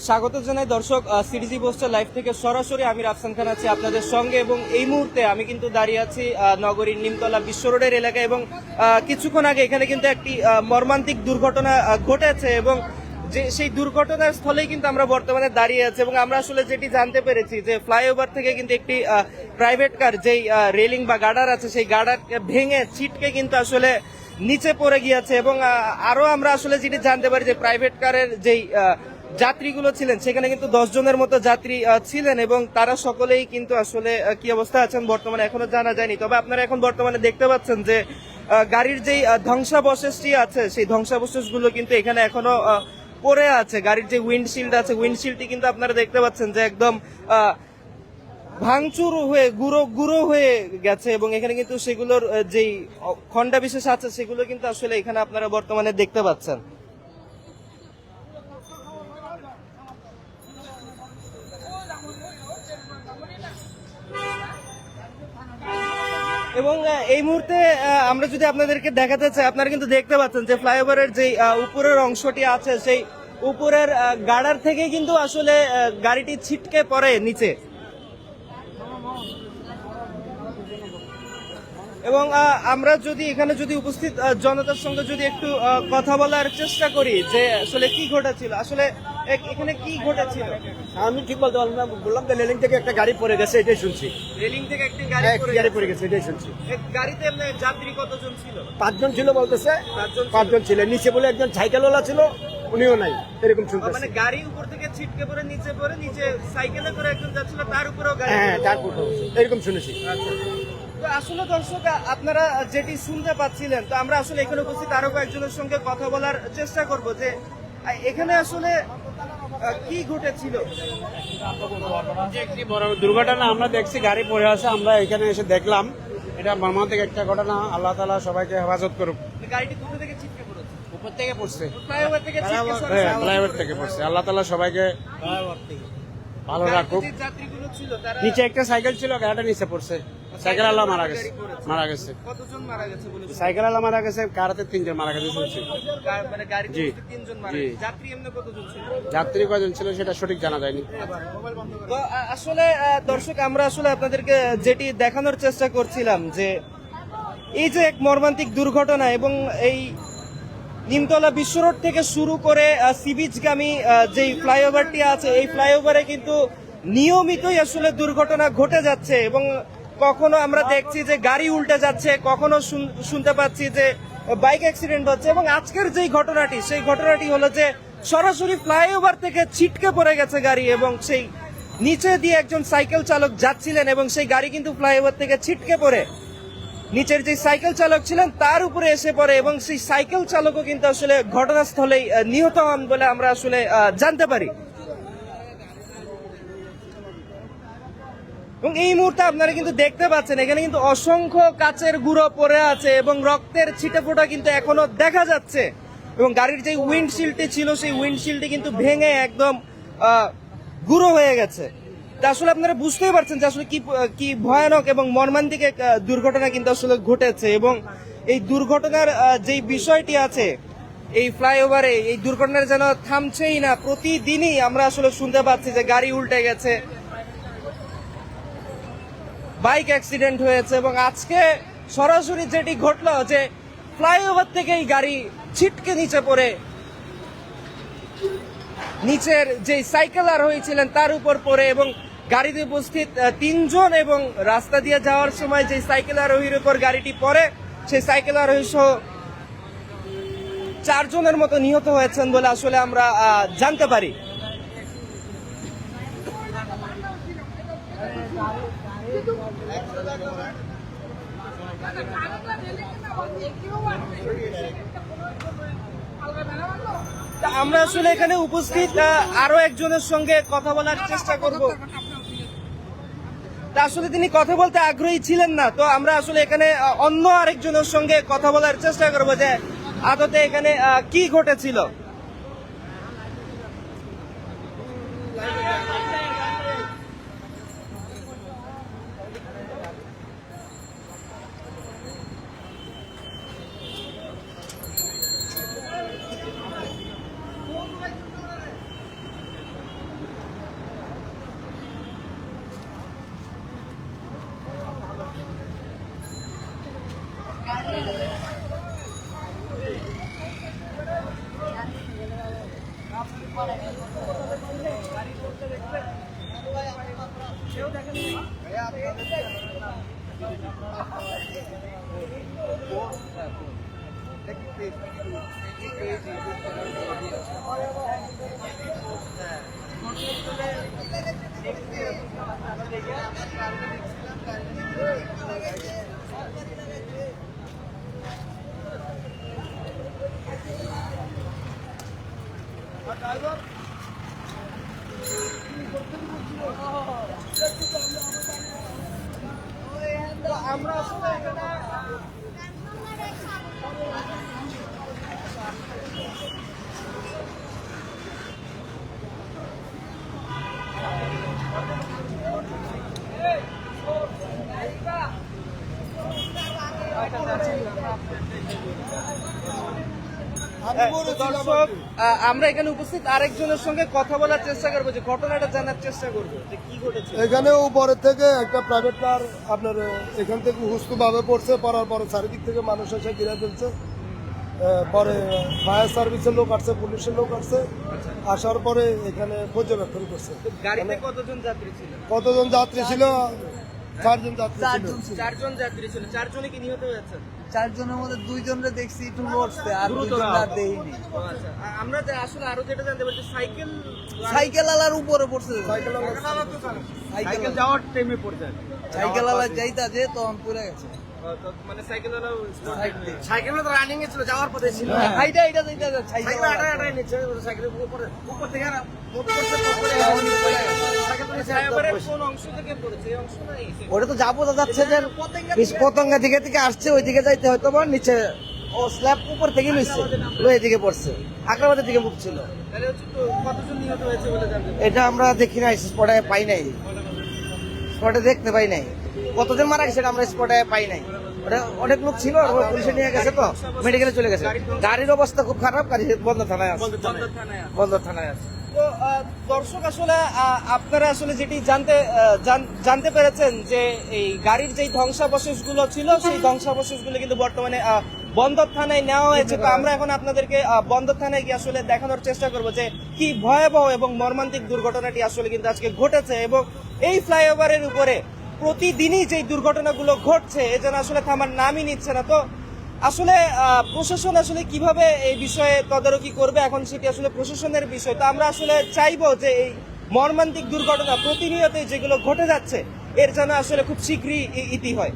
স্বাগত জানাই দর্শক, সিটিজি পোস্টার লাইভ থেকে সরাসরি আমি রাফসান খান আছি আপনাদের সঙ্গে। এবং এই মুহূর্তে আমি কিন্তু দাঁড়িয়ে আছি নগরীর নিমতলা বিশ্ব রোডের এলাকায়। এবং কিছুক্ষণ আগে এখানে কিন্তু একটি মর্মান্তিক দুর্ঘটনা ঘটেছে এবং যে সেই দুর্ঘটনার স্থলেই কিন্তু আমরা বর্তমানে দাঁড়িয়ে আছি। এবং আমরা আসলে যেটি জানতে পেরেছি যে ফ্লাইওভার থেকে কিন্তু একটি প্রাইভেট কার যেই রেলিং বা গার্ডার আছে সেই গার্ডার ভেঙে ছিটকে কিন্তু আসলে নিচে পড়ে গিয়েছে। এবং আরো আমরা আসলে যেটি জানতে পারি যে প্রাইভেট কারের যেই যাত্রীগুলো ছিলেন সেখানে কিন্তু 10 জনের মতো যাত্রী ছিলেন এবং তারা সকলেই কিন্তু আসলে কি অবস্থা আছেন বর্তমানে এখনো জানা যায়নি। তবে আপনারা এখন বর্তমানে দেখতে পাচ্ছেন যে গাড়ির যেই ধ্বংসাবশেষটি আছে সেই ধ্বংসাবশেষগুলো কিন্তু এখানে এখনো পড়ে আছে। গাড়ির যে উইন্ডশিল্ড আছে উইন্ডশিল্ডটি কিন্তু আপনারা দেখতে পাচ্ছেন যে একদম ভাঙচুর হয়ে গুঁড়ো গুঁড়ো হয়ে গেছে এবং এখানে কিন্তু সেগুলোর যেই খন্ডা বিশেষ আছে সেগুলো কিন্তু আসলে এখানে আপনারা বর্তমানে দেখতে পাচ্ছেন। এবং এই মুহূর্তে আমরা যদি আপনাদেরকে দেখাতে চাই, আপনারা কিন্তু দেখতে পাচ্ছেন যে ফ্লাইওভারের যে উপরের অংশটি আছে সেই উপরের গার্ডার থেকে কিন্তু আসলে গাড়িটি ছিটকে পড়ে নিচে। এবং আমরা যদি এখানে যদি উপস্থিত জনতার সঙ্গে যদি একটু কথা বলার চেষ্টা করি যে আসলে কি ঘটেছিল, আসলে এখানে কি ঘটেছিল আমি ঠিক বলতে পারলাম না। বললাম যে রেলিং থেকে একটা গাড়ি পড়ে গেছে, এটাই শুনছি। রেলিং থেকে একটি গাড়ি পড়ে গেছে, এটাই শুনছি। গাড়িতে যাত্রী কতজন ছিল? 5 জন ছিল বলতেছে। 5 জন ছিল। নিচে বলে একজন সাইকেলওয়ালা ছিল, উনিও নাই, এরকম শুনতেছি। মানে গাড়ি উপর থেকে ছিটকে পড়ে নিচে সাইকেলে করে একজন যাচ্ছিল, তার উপরেও গাড়ি। হ্যাঁ, তার উপরে এরকম শুনেছি। আচ্ছা, তো আসলে দর্শক আপনারা যেটি শুনতে পাচ্ছিলেন, তো আমরা আসলে এখানে উপস্থিত আরো কয়েকজনের সঙ্গে কথা বলার চেষ্টা করব যে এখানে আসলে কি ঘটেছিল। একটি বড় দুর্ঘটনা আমরা দেখছি, গাড়ি পড়ে আছে, আমরা এখানে এসে দেখলাম। এটা মর্মান্তিক একটা ঘটনা। আল্লাহ তাআলা সবাইকে হেফাজত করুক। গাড়িটি কোথা থেকে ছিটকে পড়েছে? উপর থেকে পড়ছে, ফ্লাইওভার থেকে ছিটকে হ্যাঁ, ফ্লাইওভার থেকে পড়ছে। আল্লাহ তাআলা সবাইকে ভালো রাখুক। যে যাত্রীগুলো ছিল তারা নিচে একটা সাইকেল ছিল, গাড়িটা নিচে পড়ছে। সাইকেল আলা মারা গেছে। কতজন মারা গেছে বলে? সাইকেল আলা মারা গেছে, কারাতে 3 জন মারা গেছে শুনছি। মানে গাড়িতে জি। 3 জন মারা জি। গেছে। যাত্রী এমনি কতজন ছিল? যাত্রী কয়জন ছিল সেটা সঠিক জানা যায়নি। তো আসলে দর্শক আমরা আসলে আপনাদেরকে যেটি দেখানোর চেষ্টা করছিলাম যে এই যে এক মর্মান্তিক দুর্ঘটনা এবং এই নিমতলা বিশ্ব রোড থেকে শুরু করে সি বিচগামী যেই ফ্লাইওভারটি আছে এই ফ্লাইওভারে কিন্তু নিয়মিতই আসলে দুর্ঘটনা ঘটে যাচ্ছে। এবং কখনো আমরা দেখছি যে গাড়ি উল্টে যাচ্ছে, কখনো শুনতে পাচ্ছি যে বাইক অ্যাক্সিডেন্ট হচ্ছে। এবং আজকের যেই ঘটনাটি সেই ঘটনাটি হলো যে সরাসরি ফ্লাইওভার থেকে ছিটকে পড়ে গেছে গাড়ি এবং সেই নিচে দিয়ে একজন সাইকেল চালক যাচ্ছিলেন এবং সেই গাড়ি কিন্তু ফ্লাইওভার থেকে ছিটকে পড়ে নিচের যে সাইকেল চালক ছিলেন তার উপরে এসে পড়ে এবং সেই সাইকেল চালকও কিন্তু আসলে ঘটনাস্থলেই নিহত হন বলে আমরা আসলে জানতে পারি। এবং এই মুহূর্তে আপনারা কিন্তু দেখতে পাচ্ছেন এখানে কিন্তু অসংখ্য কাচের গুঁড়ো পড়ে আছে এবং রক্তের ছিটে ফোঁটা কিন্তু এখনো দেখা যাচ্ছে। এবং গাড়ির যে উইন্ডশিল্ডটি ছিল সেই উইন্ডশিল্ডটি কিন্তু ভেঙে একদম গুঁড়ো হয়ে গেছে। তা আসলে আপনারা বুঝতেই পারছেন যে আসলে কি ভয়ানক এবং মর্মান্তিক এক দুর্ঘটনা কিন্তু আসলে ঘটেছে। এবং এই দুর্ঘটনার যেই বিষয়টি আছে এই ফ্লাইওভারে এই দুর্ঘটনার যেন থামছেই না। প্রতিদিনই আমরা আসলে শুনতে পাচ্ছি যে গাড়ি উল্টে গেছে, বাইক অ্যাক্সিডেন্ট হয়েছে। এবং আজকে সরাসরি যেটি ঘটলো যে ফ্লাইওভার থেকে এই গাড়ি ছিটকে নিচে পড়ে নিচের যে সাইকেল আরোহী ছিলেন তার উপর পড়ে এবং গাড়িতে উপস্থিত 3 জন এবং রাস্তা দিয়ে যাওয়ার সময় যে সাইকেল আরোহীর উপর গাড়িটি পড়ে সেই সাইকেল আরোহী সহ 4 জনের মতো নিহত হয়েছেন বলে আসলে আমরা জানতে পারি। আমরা আসলে এখানে উপস্থিত আরো একজনের সঙ্গে কথা বলার চেষ্টা করব। আসলে তিনি কথা বলতে আগ্রহী ছিলেন না, তো আমরা আসলে এখানে অন্য আরেকজনের সঙ্গে কথা বলার চেষ্টা করব যে আদতে এখানে কি ঘটেছিল। আমরা আসলে এখানে দর্শক, আমরা এখানে উপস্থিত আরেকজনের সঙ্গে কথা বলার চেষ্টা করবো, যে ঘটনাটা জানার চেষ্টা করবো যে কি ঘটেছে। এখানে উপরের থেকে একটা প্রাইভেট কার আপনার এখান থেকে হুস্তু ভাবে পড়ছে, পড়ার পরে চারিদিক থেকে মানুষ এসে ঘিরে ফেলছে। পরে ফায়ার সার্ভিসের লোক আসছে, পুলিশের লোক আসছে, আসার পরে এখানে পর্যবেক্ষণ করছে। গাড়িতে কতজন যাত্রী ছিল? কতজন যাত্রী ছিল? 4 জন যাত্রী ছিল। 4 জন যাত্রী ছিল। 4 জনই কি নিহত হয়েছেন? 4 জনের মধ্যে 2 জনরে দেখছি একটু লড়ছে, আর 2 জন আর দেখিনি। আচ্ছা, আমরা যে আসলে আরো যেটা জানতে পারছি, সাইকেল আলার উপরে পড়ছে, সাইকেল যাওয়ার টাইমে পড়ছে। সাইকেল আলা যাইতা যে তখন পড়ে গেছে। মানে সাইকেলওয়ালা সাইকেল তো রানিং এ ছিল, যাওয়ার পথে ছিল। হাইটা যাইতা সাইকেল সাইকেল আটাই নিচ্ছে, সাইকেলের উপর থেকে আর মোট করছে, সাইকেল তো নিচে একদম ড্রাইভারের বসে। কোন অংশ থেকে পড়েছে? এই অংশ নাই। ওটা তো যাবো যাচ্ছে যে পতঙ্গা দিকে থেকে আসছে, ওই দিকে যাইতে হয়তো বা নিচে ও স্ল্যাব উপর থেকে লইছে, লয়ে দিকে পড়ছে, আগ্রাবাদের দিকে মুখ ছিল। তাহলে হচ্ছে তো কতজন নিহত হয়েছে বলে জানতে পারছি? এটা আমরা দেখি নাই, স্পটে পাই নাই, স্পটে দেখতে পাই নাই। কতজন মারা গেছে এটা আমরা স্পটে পাই নাই। ওটা অনেক লোক ছিল, পুলিশে নিয়ে গেছে, তো মেডিকেলে চলে গেছে। গাড়ির অবস্থা খুব খারাপ, গাড়ি বন্ধ থানায় আছে, বন্দর থানায় আছে। বন্ধ থানায় আছে। তো দর্শক, আসলে আপনারা আসলে যেটি জানতে পেরেছেন, যে এই গাড়ির যেই ধ্বংসাবশেষগুলো ছিল, সেই ধ্বংসাবশেষগুলো কিন্তু বর্তমানে বন্দর থানায় নেওয়া হয়েছে। তো আমরা এখন আপনাদেরকে বন্দর থানায় গিয়ে আসলে দেখানোর চেষ্টা করব যে কি ভয়াবহ এবং মর্মান্তিক দুর্ঘটনাটি আসলে কিন্তু আজকে ঘটেছে। এবং এই ফ্লাইওভারের উপরে প্রতিদিনই যেই দুর্ঘটনাগুলো ঘটছে, এ যেন আসলে থামার নামই নিচ্ছে না। তো আসলে প্রশাসন আসলে কিভাবে এই বিষয়ে তদারকি করবে, এখন সেটি আসলে প্রশাসনের বিষয়। তো আমরা আসলে চাইবো যে এই মর্মান্তিক দুর্ঘটনা প্রতিনিয়তই যেগুলো ঘটে যাচ্ছে, এর যেন আসলে খুব শীঘ্রই ইতি হয়।